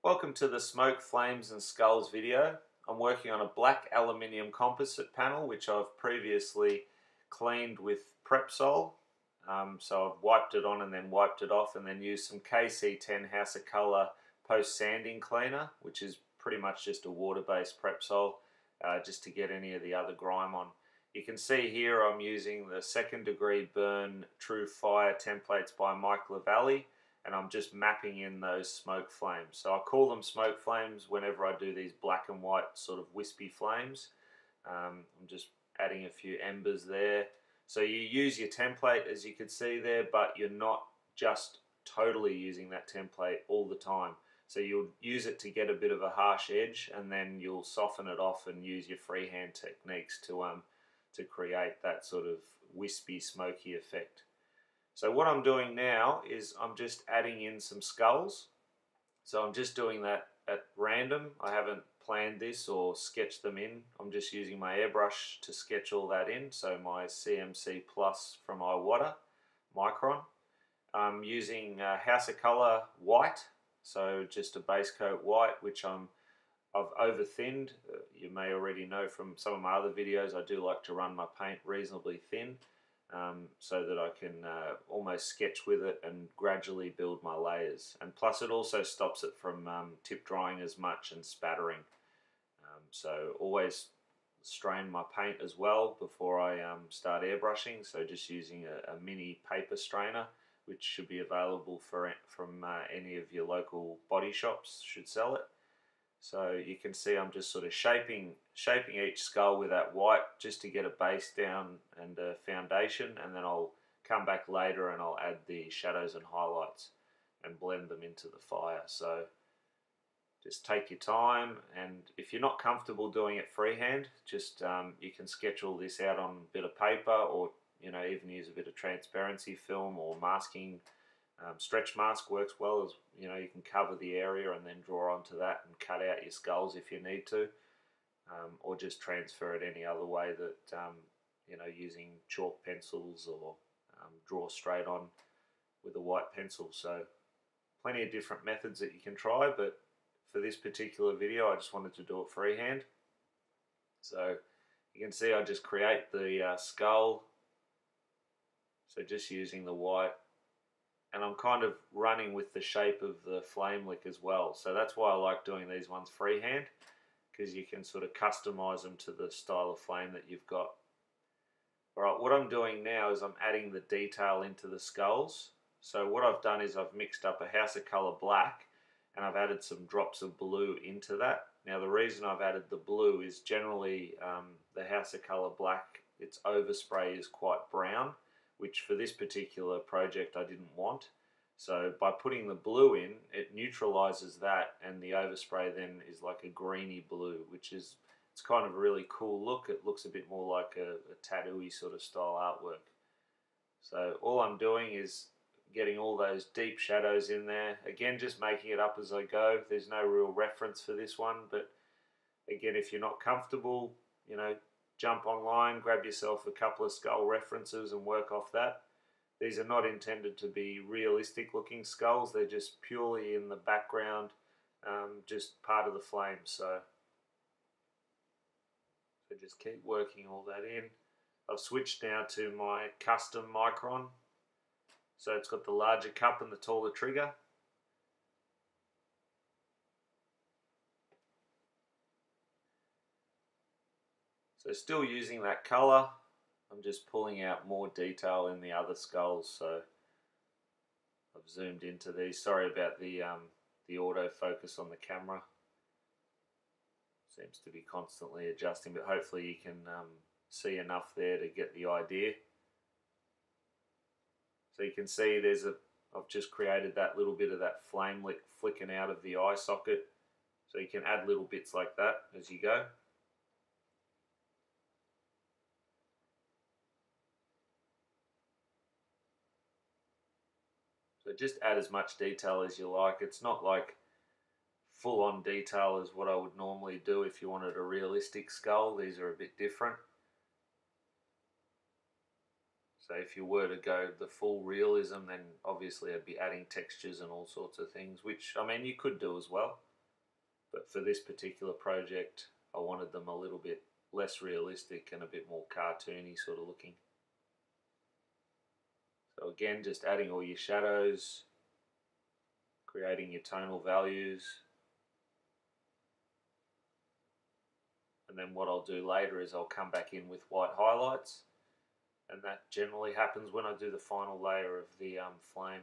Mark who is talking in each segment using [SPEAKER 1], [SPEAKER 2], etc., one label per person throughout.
[SPEAKER 1] Welcome to the Smoke, Flames and Skulls video. I'm working on a black aluminium composite panel which I've previously cleaned with Prepsol. So I've wiped it on and then wiped it off, and then used some KC10 House of Colour post sanding cleaner, which is pretty much just a water-based Prepsol, just to get any of the other grime on. You can see here I'm using the 2nd degree burn True Fire templates by Mike Lavallee, and I'm just mapping in those smoke flames. So I call them smoke flames whenever I do these black and white sort of wispy flames. I'm just adding a few embers there. So you use your template, as you can see there, but you're not just totally using that template all the time. So you'll use it to get a bit of a harsh edge, and then you'll soften it off and use your freehand techniques to create that sort of wispy, smoky effect. So what I'm doing now is I'm just adding in some skulls. So I'm just doing that at random. I haven't planned this or sketched them in. I'm just using my airbrush to sketch all that in. So my CMC Plus from Iwata Micron. I'm using House of Colour white, so just a base coat white, which I've over thinned. You may already know from some of my other videos I do like to run my paint reasonably thin, so that I can almost sketch with it and gradually build my layers. And plus it also stops it from tip drying as much and spattering. So always strain my paint as well before I start airbrushing, so just using a mini paper strainer, which should be available from any of your local body shops, should sell it. So you can see I'm just sort of shaping each skull with that white, just to get a base down and a foundation, and then I'll come back later and I'll add the shadows and highlights and blend them into the fire. So just take your time, and if you're not comfortable doing it freehand, just you can sketch all this out on a bit of paper, or even use a bit of transparency film or masking. Stretch mask works well, as you can cover the area and then draw onto that and cut out your skulls if you need to, or just transfer it any other way that using chalk pencils, or draw straight on with a white pencil. So plenty of different methods that you can try, but for this particular video I just wanted to do it freehand. So you can see I just create the skull, so just using the white, and I'm kind of running with the shape of the flame lick as well. So that's why I like doing these ones freehand, because you can sort of customize them to the style of flame that you've got. Alright, what I'm doing now is I'm adding the detail into the skulls. So what I've done is I've mixed up a House of Colour black, and I've added some drops of blue into that. Now the reason I've added the blue is generally the House of Colour black, its overspray is quite brown, which for this particular project I didn't want. So by putting the blue in, it neutralizes that, and the overspray then is like a greeny blue, which is, it's kind of a really cool look. It looks a bit more like a tattoo-y sort of style artwork. So all I'm doing is getting all those deep shadows in there. Again, just making it up as I go. There's no real reference for this one, but again, if you're not comfortable, jump online, grab yourself a couple of skull references and work off that. These are not intended to be realistic looking skulls, they're just purely in the background, just part of the flame. So just keep working all that in. I've switched now to my custom Micron, so it's got the larger cup and the taller trigger. So still using that colour, I'm just pulling out more detail in the other skulls. So I've zoomed into these. Sorry about the autofocus on the camera. Seems to be constantly adjusting, but hopefully you can see enough there to get the idea. So you can see I've just created that little bit of that flame flicking out of the eye socket. So you can add little bits like that as you go. So just add as much detail as you like. It's not like full-on detail as what I would normally do if you wanted a realistic skull. These are a bit different. So if you were to go the full realism, then obviously I'd be adding textures and all sorts of things, which, I mean, you could do as well. But for this particular project, I wanted them a little bit less realistic and a bit more cartoony sort of looking. So again, just adding all your shadows, creating your tonal values. And then what I'll do later is I'll come back in with white highlights, and that generally happens when I do the final layer of the flame.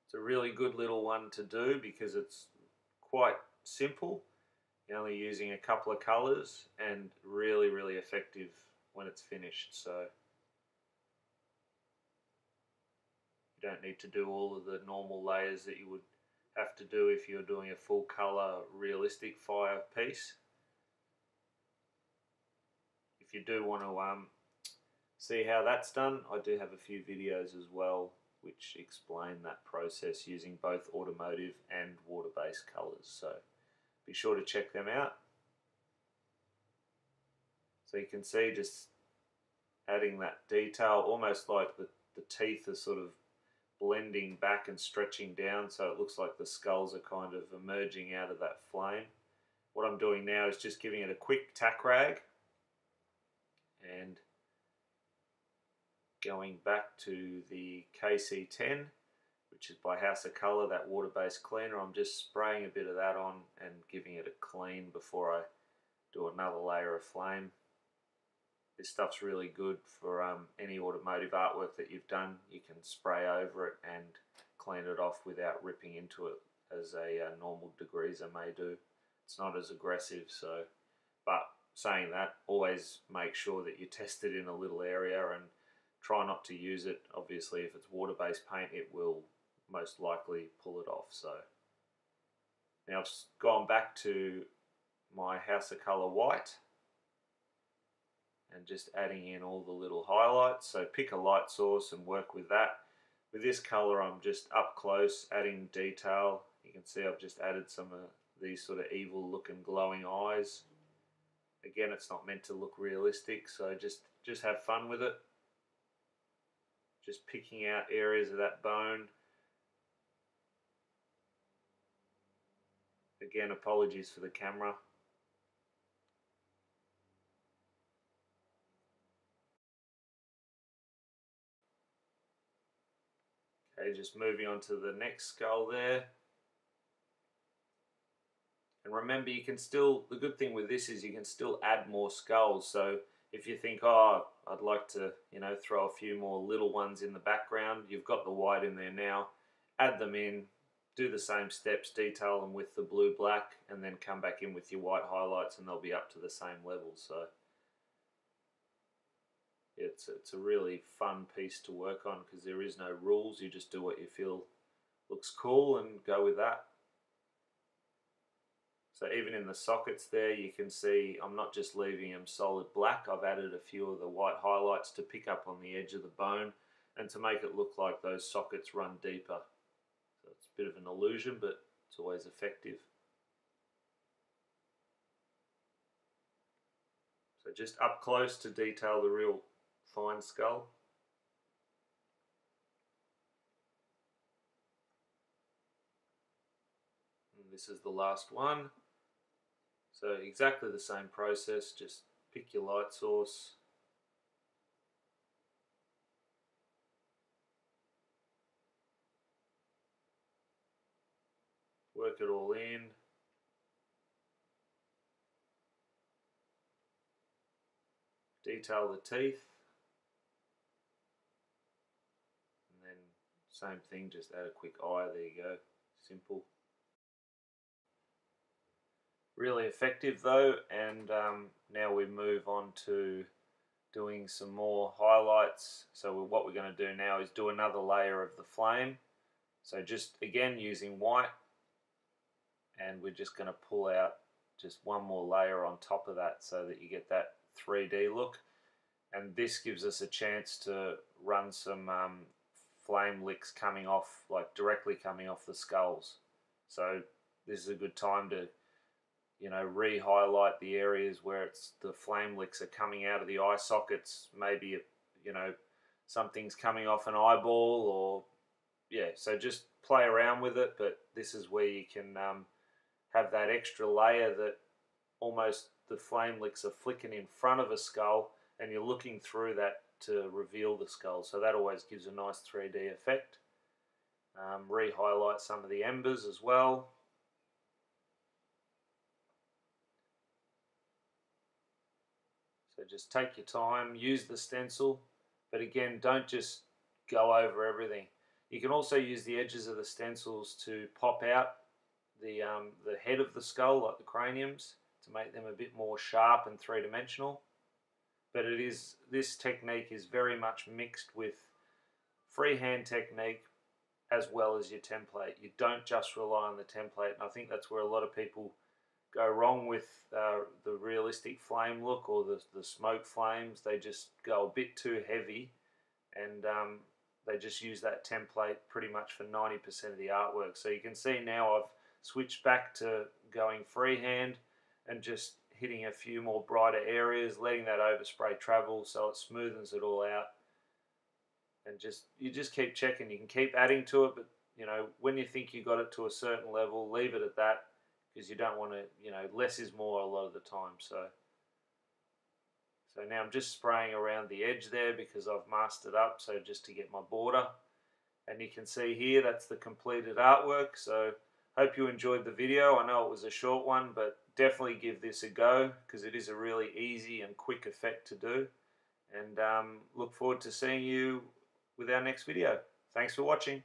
[SPEAKER 1] It's a really good little one to do because it's quite simple. You're only using a couple of colours and really, really effective when it's finished. So you don't need to do all of the normal layers that you would have to do if you're doing a full colour realistic fire piece. If you do want to see how that's done, I do have a few videos as well which explain that process using both automotive and water-based colours, so be sure to check them out. So you can see just adding that detail, almost like the teeth are sort of blending back and stretching down, so it looks like the skulls are kind of emerging out of that flame. What I'm doing now is just giving it a quick tack rag and going back to the KC10, which is by House of Colour, that water-based cleaner. I'm just spraying a bit of that on and giving it a clean before I do another layer of flame. This stuff's really good for any automotive artwork that you've done. You can spray over it and clean it off without ripping into it as a normal degreaser may do. It's not as aggressive, so, but saying that, always make sure that you test it in a little area and try not to use it. Obviously, if it's water-based paint, it will most likely pull it off. So now I've gone back to my House of Colour white and just adding in all the little highlights. So pick a light source and work with that. With this colour, I'm just up close adding detail. You can see I've just added some of these sort of evil looking glowing eyes. Again, it's not meant to look realistic, so just have fun with it. Just picking out areas of that bone. Again, apologies for the camera. Okay, just moving on to the next skull there. And remember, you can still, the good thing with this is you can still add more skulls. So if you think, oh, I'd like to, you know, throw a few more little ones in the background, you've got the white in there now, add them in, do the same steps, detail them with the blue black, and then come back in with your white highlights and they'll be up to the same level. So it's a really fun piece to work on because there is no rules. You just do what you feel looks cool and go with that. So even in the sockets there, you can see I'm not just leaving them solid black. I've added a few of the white highlights to pick up on the edge of the bone and to make it look like those sockets run deeper. So it's a bit of an illusion, but it's always effective. So just up close to detail the real fine skull. And this is the last one. So exactly the same process, just pick your light source. Work it all in. Detail the teeth. And then same thing, just add a quick eye, there you go, simple. Really effective though, and now we move on to doing some more highlights. So what we're going to do now is do another layer of the flame. So just again using white, and we're just going to pull out just one more layer on top of that so that you get that 3D look. And this gives us a chance to run some flame licks coming off, like directly coming off the skulls. So this is a good time to, you know, re-highlight the areas where the flame licks are coming out of the eye sockets. Maybe, you know, something's coming off an eyeball, or yeah, so just play around with it. But this is where you can have that extra layer that almost the flame licks are flicking in front of a skull, and you're looking through that to reveal the skull. So that always gives a nice 3D effect. Re-highlight some of the embers as well. So just take your time, use the stencil, but again, don't just go over everything. You can also use the edges of the stencils to pop out the head of the skull, like the craniums, to make them a bit more sharp and three-dimensional. But this technique is very much mixed with freehand technique as well as your template. You don't just rely on the template, and I think that's where a lot of people go wrong with the realistic flame look or the smoke flames. They just go a bit too heavy, and they just use that template pretty much for 90% of the artwork. So you can see now I've switched back to going freehand and just hitting a few more brighter areas, letting that overspray travel so it smoothens it all out. And you just keep checking. You can keep adding to it, but you know, when you think you got it to a certain level, leave it at that, because you don't want to, you know, less is more a lot of the time. So now I'm just spraying around the edge there because I've masked it up, so just to get my border. And you can see here, that's the completed artwork. So hope you enjoyed the video. I know it was a short one, but definitely give this a go, because it is a really easy and quick effect to do. And look forward to seeing you with our next video. Thanks for watching.